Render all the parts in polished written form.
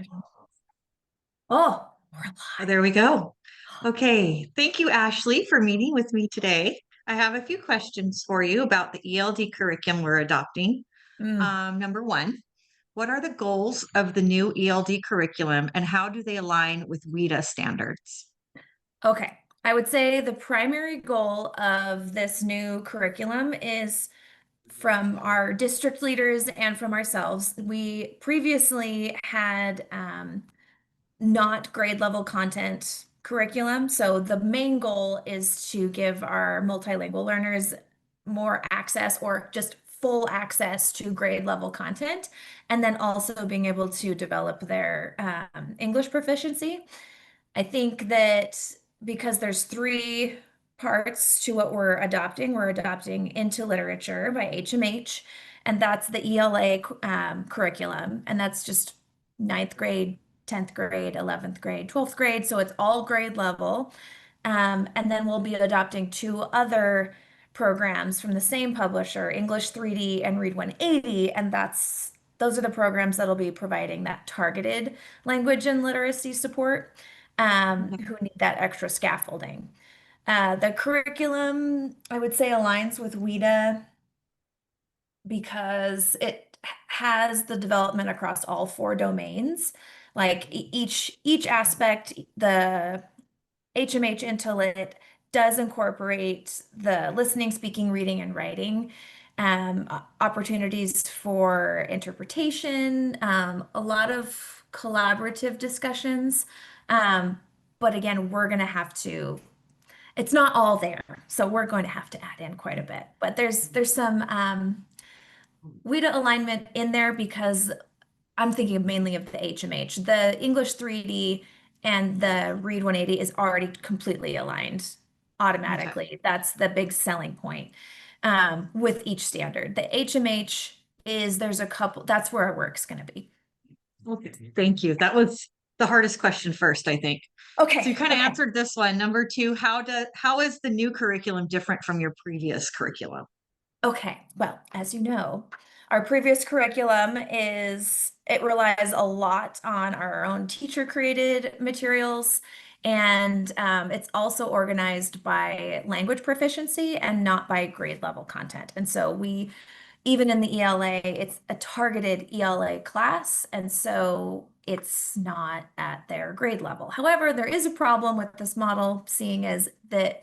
Oh, we're Oh, alive. there we go. Okay. Thank you, Ashley, for meeting with me today. I have a few questions for you about the ELD curriculum we're adopting. Mm, Number one, what are the goals of the new ELD curriculum and how do they align with WIDA standards? okay. I would say the primary goal of this new curriculum is from our district leaders and from ourselves. We previously had not grade level content curriculum. So the main goal is to give our multilingual learners more access or just full access to grade level content, and then also being able to develop their English proficiency. I think that because there's three parts to what we're adopting into literature by HMH, and that's the ELA curriculum, and that's just ninth grade, 10th grade, 11th grade, 12th grade, so it's all grade level. And then we'll be adopting two other programs from the same publisher, English 3D and Read 180, and those are the programs that'll be providing that targeted language and literacy support who need that extra scaffolding. The curriculum, I would say, aligns with WIDA because it has the development across all four domains. Like each aspect, the HMH into Lit does incorporate the listening, speaking, reading, and writing, opportunities for interpretation, a lot of collaborative discussions. Um, but again, we're going to have to, it's not all there. So we're going to have to add in quite a bit. But there's some WIDA alignment in there because I'm thinking mainly of the HMH. The English 3D and the Read 180 is already completely aligned Okay. automatically. That's the big selling point with each standard. The HMH is there's a couple, that's where our work's going to be. Okay. Thank you. That was the hardest question first, I think. So you Okay, kind of okay. answered this one. Number two, how is the new curriculum different from your previous curriculum? Okay, well, as you know, our previous curriculum it relies a lot on our own teacher created materials, and it's also organized by language proficiency and not by grade level content. And so even in the ELA, it's a targeted ELA class, and so it's not at their grade level. However, there is a problem with this model, seeing as that,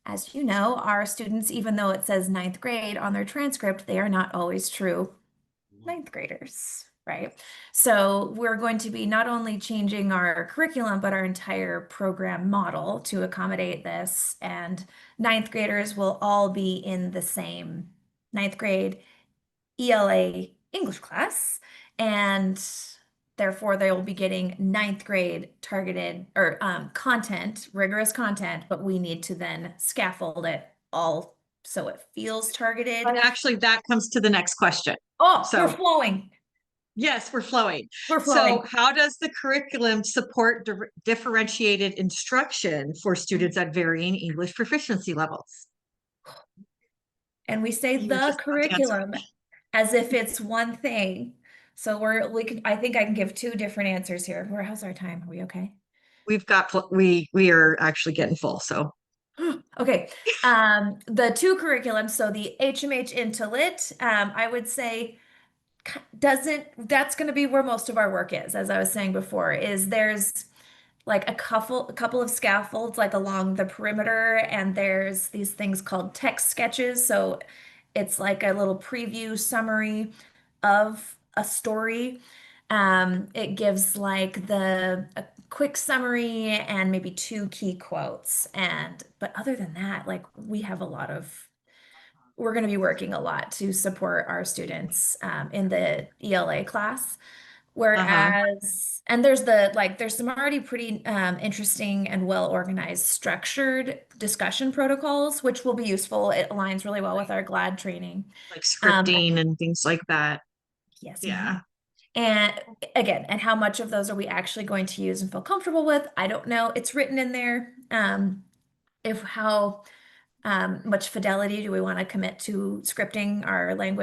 as you know, our students, even though it says ninth grade on their transcript, they are not always true ninth graders, right? So we're going to be not only changing our curriculum, but our entire program model to accommodate this. And ninth graders will all be in the same ninth grade ELA English class, and therefore they will be getting ninth grade targeted or content, rigorous content, but we need to then scaffold it all so it feels And targeted. actually, that comes to the next question. Oh, we're So, flowing. yes, we're flowing. We're So, flowing. how does the curriculum support differentiated instruction for students at varying English proficiency levels? And we say You're the just about to answer. curriculum as if it's one thing. So we can, I think I can give two different answers here. How's our time? Are we okay? We are actually getting full. So, Okay. The two curriculums, so the HMH into Lit, I would say doesn't, that's going to be where most of our work is, as I was saying before, is there's like a couple of scaffolds like along the perimeter, and there's these things called text sketches. So it's like a little preview summary of a story. It gives like a quick summary and maybe two key quotes. And but other than that, like we're going to be working a lot to support our students in the ELA class. uh-huh. And there's some already pretty interesting and well organized structured discussion protocols, which will be useful. It aligns really well with our GLAD training. Like Um, scripting and things like that. yes, Yeah. ma'am. And again, and how much of those are we actually going to use and feel comfortable with? I don't know. It's written in there. If how much fidelity do we want to commit to scripting our language?